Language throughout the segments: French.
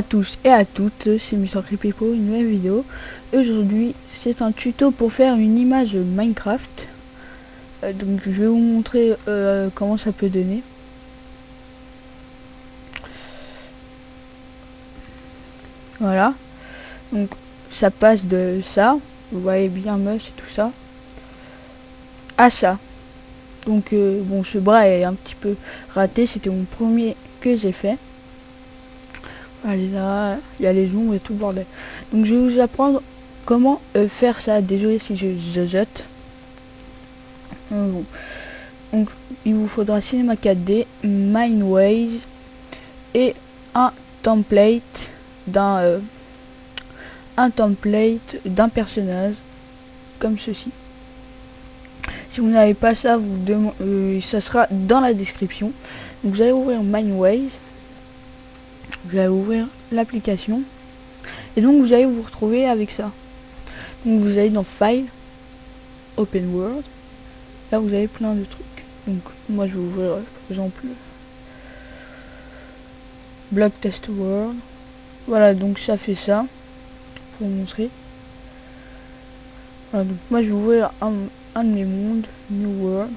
à tous et à toutes, c'est Mr Creepy pour une nouvelle vidéo. Aujourd'hui c'est un tuto pour faire une image Minecraft. Donc je vais vous montrer comment ça peut donner. Voilà, donc ça passe de ça, vous voyez bien moche et tout ça, à ça. Donc bon, ce bras est un petit peu raté, c'était mon premier que j'ai fait. Allez, là, il y a les ombres et tout le bordel. Donc je vais vous apprendre comment faire ça. Désolé si je jette. Bon. Donc il vous faudra Cinema 4D, Mineways et un template d'un personnage comme ceci. Si vous n'avez pas ça, ça sera dans la description. Donc vous allez ouvrir Mineways. Vous allez ouvrir l'application et donc vous allez vous retrouver avec ça. Donc vous allez dans File, Open World. Là vous avez plein de trucs. Donc moi je vais ouvrir par exemple Block Test World. Voilà, donc ça fait ça pour vous montrer. Voilà, donc moi je vais ouvrir un de mes mondes, New World.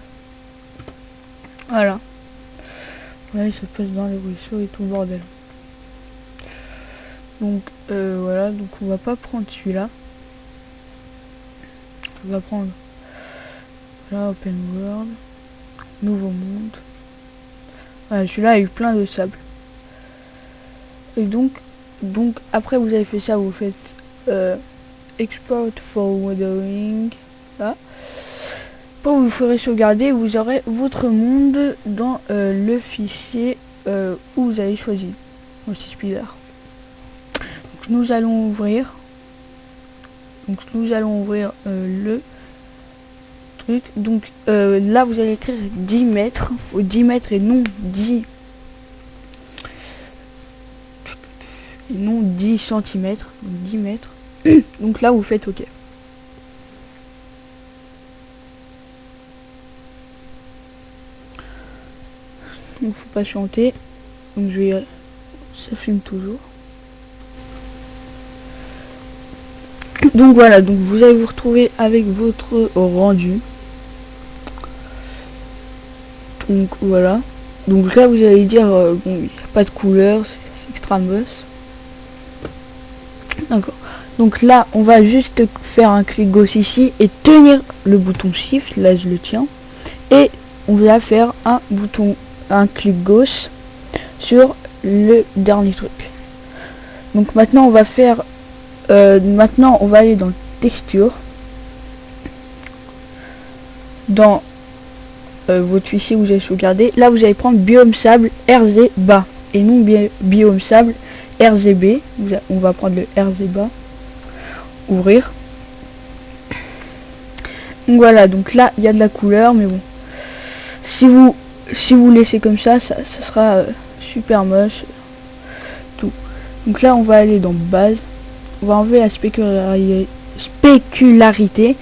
Voilà. Ouais, ça passe dans les ruisseaux et tout le bordel. Donc voilà, donc on va pas prendre celui-là. On va prendre là Open World, Nouveau Monde. Voilà, celui-là a eu plein de sable. Et donc après vous avez fait ça, vous faites Export Forwarding là. Après vous ferez sauvegarder, vous aurez votre monde dans le fichier où vous avez choisi. Aussi Spider. Nous allons ouvrir le truc. Donc là vous allez écrire 10 mètres, faut 10 mètres et non 10 cm, 10 mètres. Donc là vous faites OK. Donc faut patienter. Donc je vais, ça filme toujours. Donc voilà, donc vous allez vous retrouver avec votre rendu. Donc voilà. Donc là vous allez dire bon, il n'y a pas de couleur, c'est extra moche. D'accord. Donc là on va juste faire un clic gauche ici et tenir le bouton shift, là je le tiens. Et on va faire un clic gauche sur le dernier truc. Donc maintenant on va faire maintenant on va aller dans texture, dans votre fichier où vous avez sauvegardé. Là vous allez prendre biome sable RZ bas et non biome sable RZB. On va prendre le RZ bas, ouvrir. Donc voilà, donc là il y a de la couleur, mais bon, si vous laissez comme ça sera super moche tout. Donc là on va aller dans base, on va enlever la spécularité,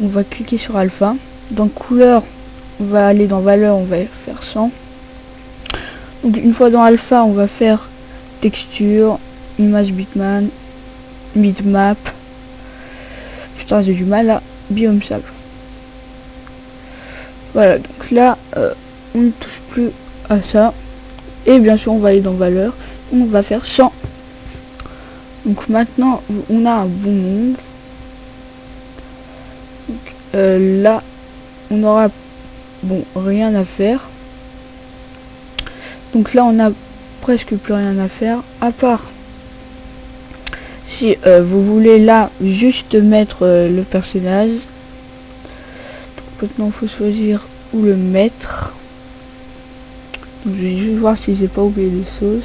on va cliquer sur alpha. Dans couleur on va aller dans valeur, on va faire 100. Donc une fois dans alpha on va faire texture, image bitmap. Putain j'ai du mal à biome sable. Voilà, donc là on ne touche plus à ça. Et bien sûr on va aller dans valeur, on va faire 100. Donc maintenant on a un bon monde. Donc, là on aura bon rien à faire. Donc là on a presque plus rien à faire, à part si vous voulez là juste mettre le personnage. Donc maintenant il faut choisir où le mettre. Donc, je vais juste voir si j'ai pas oublié des choses.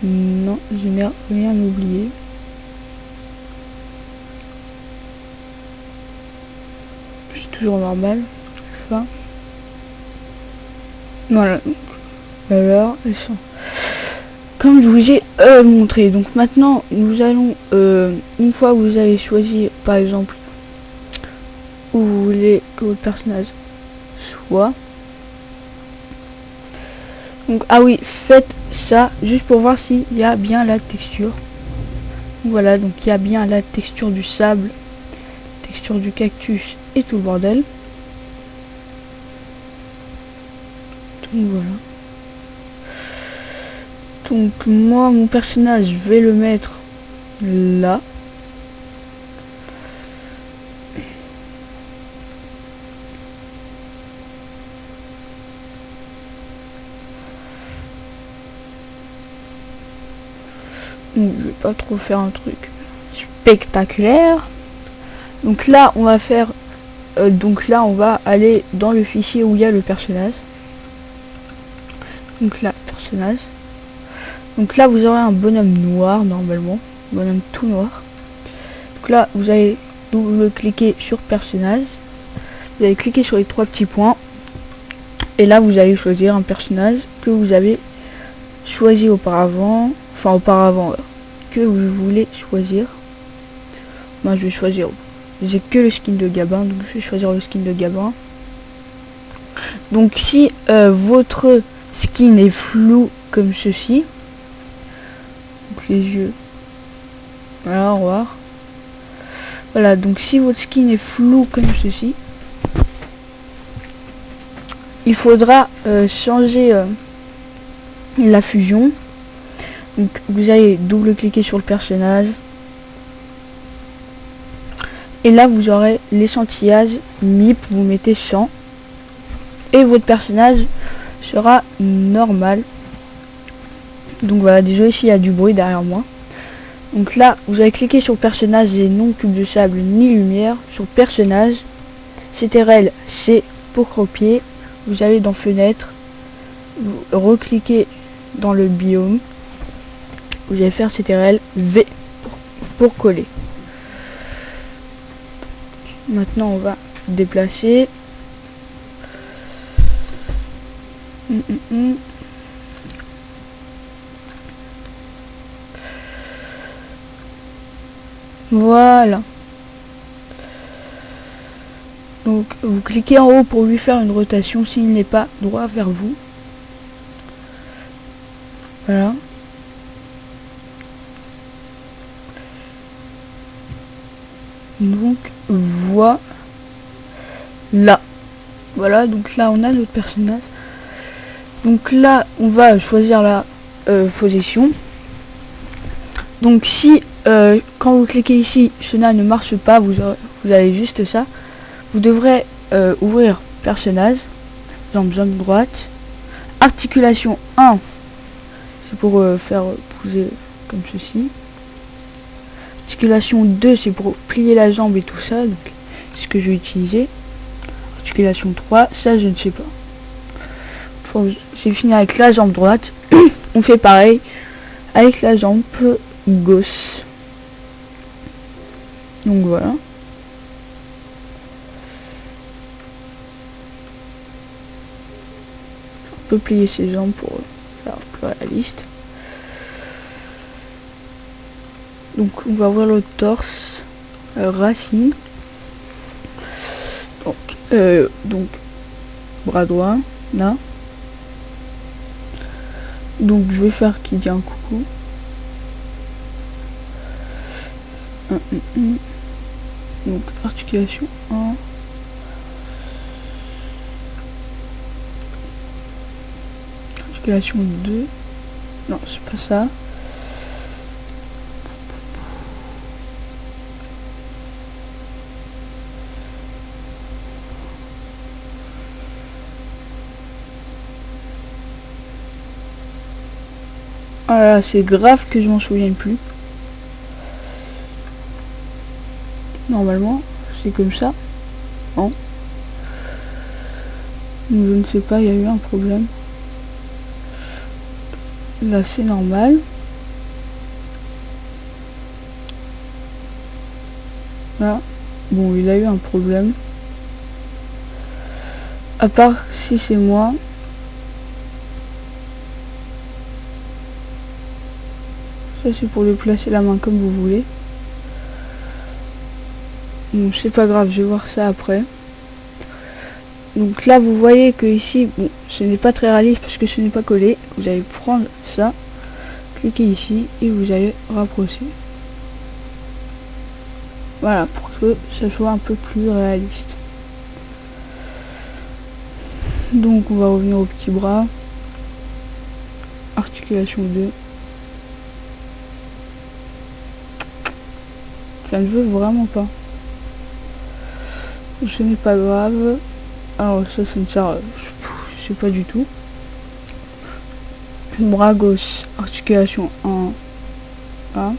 Non, je n'ai rien oublié. C'est toujours normal. Enfin, voilà. Alors, comme je vous ai montré. Donc maintenant, nous allons, une fois que vous avez choisi, par exemple, où vous voulez que votre personnage soit. Donc ah oui, faites ça juste pour voir s'il y a bien la texture. Voilà, donc il y a bien la texture du sable, texture du cactus et tout le bordel. Donc voilà. Donc moi, mon personnage, je vais le mettre là. Donc, je vais pas trop faire un truc spectaculaire. Donc là, on va faire... donc là, on va aller dans le fichier où il y a le personnage. Donc là, personnage. Donc là, vous aurez un bonhomme noir, normalement. Bonhomme tout noir. Donc là, vous allez double-cliquer sur personnage. Vous allez cliquer sur les 3 petits points. Et là, vous allez choisir un personnage que vous avez choisi auparavant. Enfin, auparavant, que vous voulez choisir. Moi, je vais choisir... J'ai que le skin de Gabin, donc je vais choisir le skin de Gabin. Donc si votre skin est flou comme ceci, donc les yeux, voilà, au revoir. Voilà, donc si votre skin est flou comme ceci, il faudra changer la fusion. Donc vous allez double-cliquer sur le personnage. Et là, vous aurez l'échantillage MIP, vous mettez 100. Et votre personnage sera normal. Donc voilà, désolé s'il y a du bruit derrière moi. Donc là, vous allez cliquer sur personnage et non cube de sable ni lumière. Sur personnage, CTRL C pour copier. Vous allez dans fenêtre, vous recliquez dans le biome. Vous allez faire CTRL V pour coller. Maintenant, on va déplacer. Voilà. Donc, vous cliquez en haut pour lui faire une rotation s'il n'est pas droit vers vous. Voilà. Donc, voilà. Voilà, donc là, on a notre personnage. Donc là, on va choisir la position. Donc si, quand vous cliquez ici, cela ne marche pas, vous avez juste ça. Vous devrez ouvrir personnage, zone droite, articulation 1, c'est pour faire bouger comme ceci. Articulation 2, c'est pour plier la jambe et tout ça, donc c'est ce que je vais utiliser. Articulation 3, ça je ne sais pas. C'est fini avec la jambe droite. On fait pareil avec la jambe gauche. Donc voilà. On peut plier ses jambes pour faire plus réaliste. Donc on va voir le torse, racine. Donc bras droit, là. Donc je vais faire qui dit un coucou. Donc articulation 1. Articulation 2. Non, c'est pas ça. Ah, c'est grave que je m'en souviens plus. Normalement, c'est comme ça. Non. Je ne sais pas, il y a eu un problème. Là, c'est normal. Là, bon, il a eu un problème. À part si c'est moi. Ça c'est pour lui placer la main comme vous voulez. Bon, c'est pas grave, je vais voir ça après. Donc là vous voyez que ici, bon, ce n'est pas très réaliste parce que ce n'est pas collé. Vous allez prendre ça, cliquez ici et vous allez rapprocher. Voilà, pour que ça soit un peu plus réaliste. Donc on va revenir au petit bras. Articulation 2. Ça ne veut vraiment pas. Ce n'est pas grave. Alors ça ne sert, je sais pas du tout. Bras gauche, articulation 1.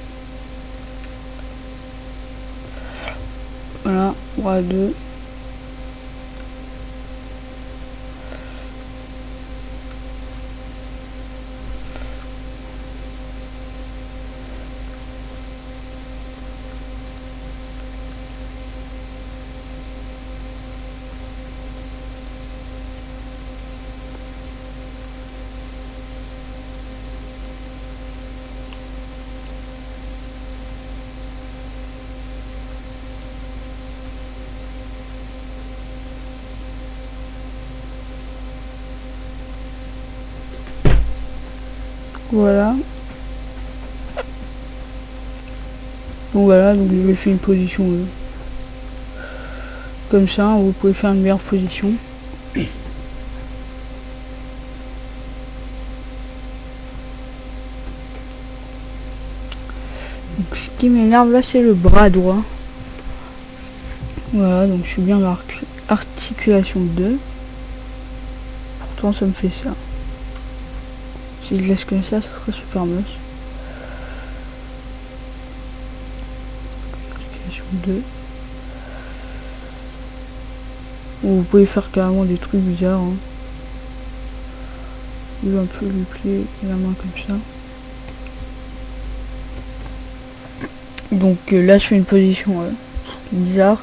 Voilà, bras 2. Voilà. Donc voilà, donc je fais une position comme ça, vous pouvez faire une meilleure position. Donc, ce qui m'énerve là, c'est le bras droit. Voilà, donc je suis bien dans l'articulation 2. Pourtant ça me fait ça. Si je laisse comme ça serait super moche. Articulation 2. Vous pouvez faire carrément des trucs bizarres. Hein. Ou un peu le plier la main comme ça. Donc là je fais une position bizarre.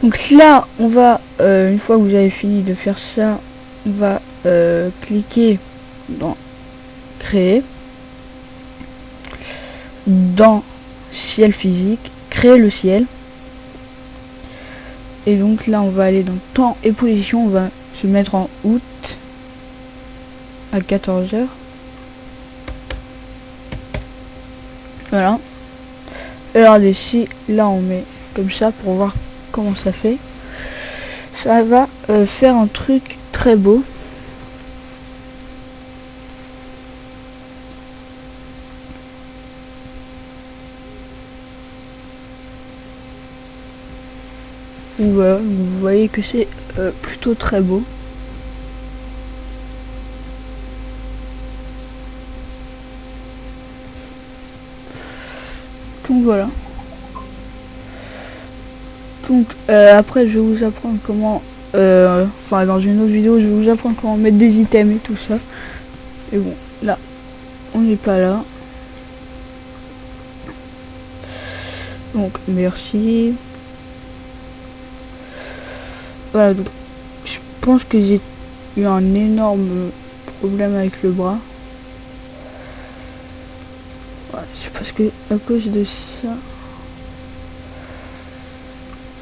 Donc là on va, une fois que vous avez fini de faire ça, on va cliquer dans créer, dans ciel physique, créer le ciel. Et donc là on va aller dans temps et position, on va se mettre en août à 14 h. Voilà. Et regardez, si là on met comme ça pour voir comment ça fait, ça va faire un truc très beau. Voilà, vous voyez que c'est plutôt très beau. Donc voilà. Donc après je vais vous apprendre comment, enfin dans une autre vidéo je vais vous apprendre comment mettre des items et tout ça. Et bon, là on n'est pas là. Donc merci. Voilà, donc je pense que j'ai eu un énorme problème avec le bras. Ouais, c'est parce que à cause de ça.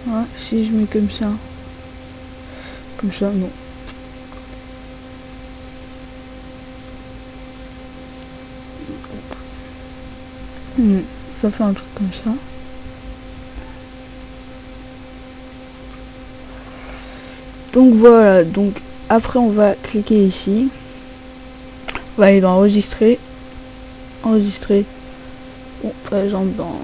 Ouais, si je mets comme ça, non. Ça fait un truc comme ça. Donc voilà, donc après on va cliquer ici. On va aller dans enregistrer. Enregistrer. Bon, par exemple dans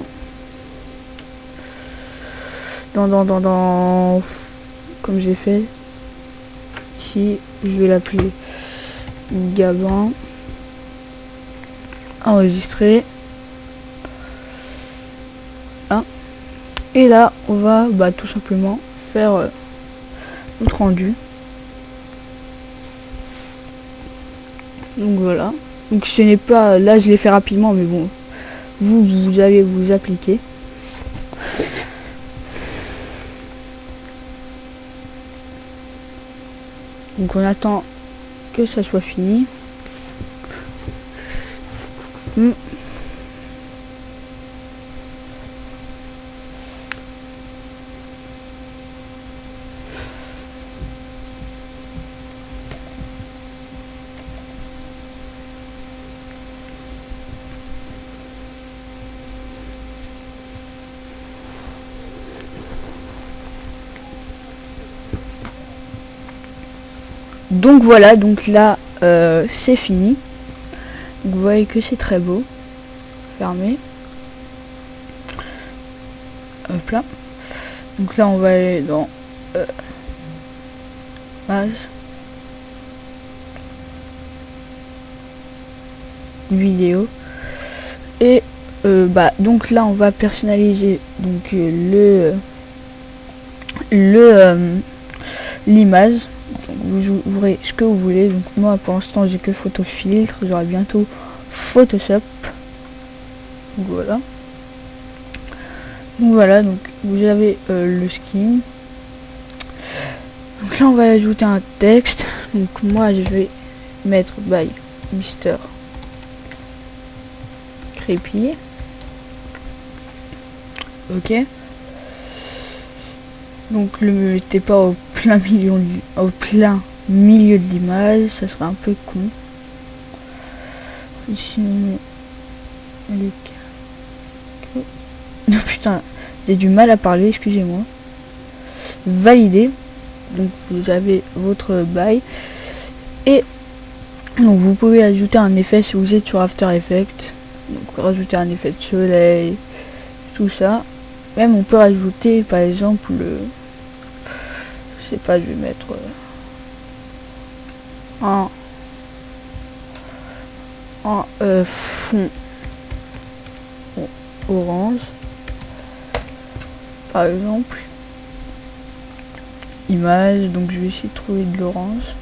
comme j'ai fait ici, je vais l'appeler Gabin. Enregistrer. Ah. Et là on va tout simplement faire notre rendu. Donc voilà. Donc ce n'est pas, là je l'ai fait rapidement, mais bon, vous allez vous appliquer. Donc on attend que ça soit fini. Donc voilà, donc là c'est fini. Donc, vous voyez que c'est très beau. Fermé. Hop là. Donc là on va aller dans base, vidéo, et bah donc là on va personnaliser donc l'image. Vous jouerez ce que vous voulez. Donc moi pour l'instant j'ai que photo filtre, j'aurai bientôt Photoshop. Donc voilà. Donc voilà, donc vous avez le skin. Donc là on va ajouter un texte. Donc moi je vais mettre by Mister Creepy. Ok. Donc le mettez pas au plein milieu de l'image, ça serait un peu con. Sinon non putain, j'ai du mal à parler, excusez-moi. Valider. Donc vous avez votre bail. Et donc vous pouvez ajouter un effet si vous êtes sur After Effects. Donc rajouter un effet de soleil, tout ça. Même on peut rajouter par exemple je sais pas, je vais mettre un fond orange par exemple. Image, donc je vais essayer de trouver de l'orange.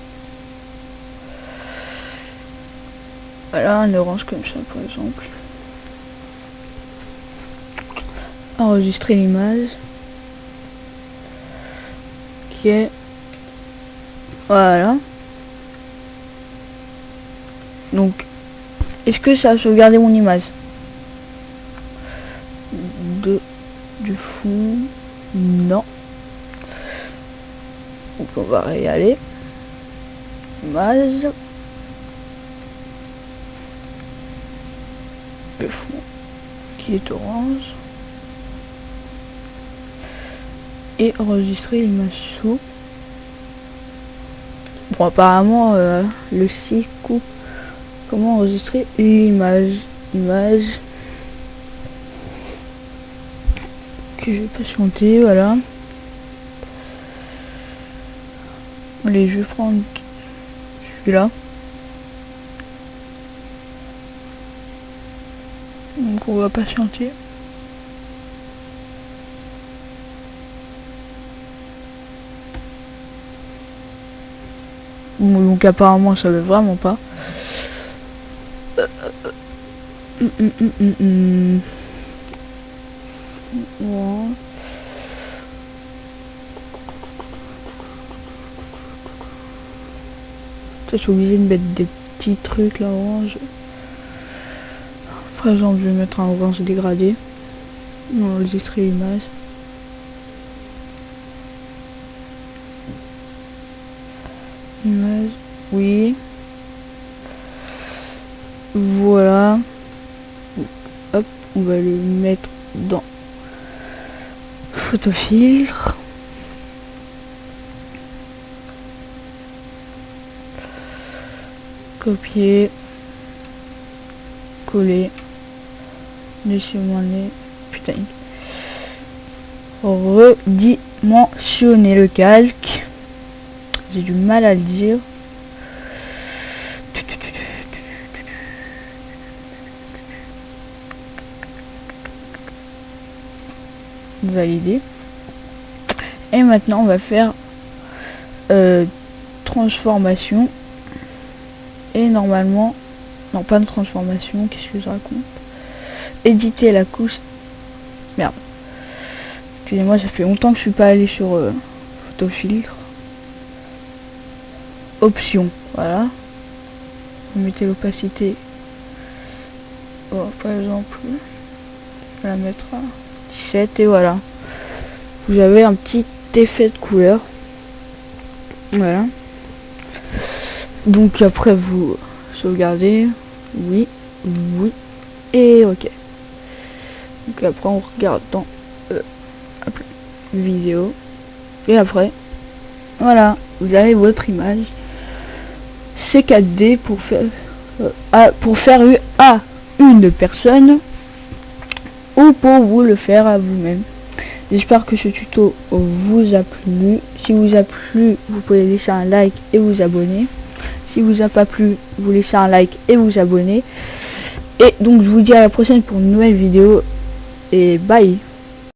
Voilà, un orange comme ça par exemple. Enregistrer l'image. Ok. Voilà. Donc, est-ce que ça a sauvegardé mon image? Du fond. Non. Donc on va y aller. Image. Le fond qui est orange. Et enregistrer l'image sous. Bon apparemment le site coupe. Comment enregistrer l'image. Image. Que je vais patienter, voilà. Allez, je vais prendre celui-là. Donc on va patienter. Bon, donc apparemment ça veut vraiment pas. Ouais. Je suis obligé de mettre des petits trucs là, orange. Par exemple, je vais mettre un orange dégradé. Enregistrer l'image. Image, oui. Voilà. Hop, on va le mettre dans photofiltre. Copier. Coller. Laissez-moi les... Putain. Redimensionner le calque. J'ai du mal à le dire. Valider. Et maintenant on va faire transformation. Et normalement, non pas de transformation, qu'est-ce que je raconte? Éditer la couche. Merde. Excusez-moi, ça fait longtemps que je suis pas allé sur photofiltre. Options, voilà. Vous mettez l'opacité. Oh, par exemple, je vais la mettre à 17 et voilà. Vous avez un petit effet de couleur. Voilà. Donc après vous sauvegardez. Oui, oui. Et ok. Donc après on regarde dans vidéo. Et après, voilà, vous avez votre image. C4D pour faire à une personne ou pour vous le faire à vous-même. J'espère que ce tuto vous a plu. Si vous a plu, vous pouvez laisser un like et vous abonner. Si vous a pas plu, vous laissez un like et vous abonner. Et donc je vous dis à la prochaine pour une nouvelle vidéo. Et bye.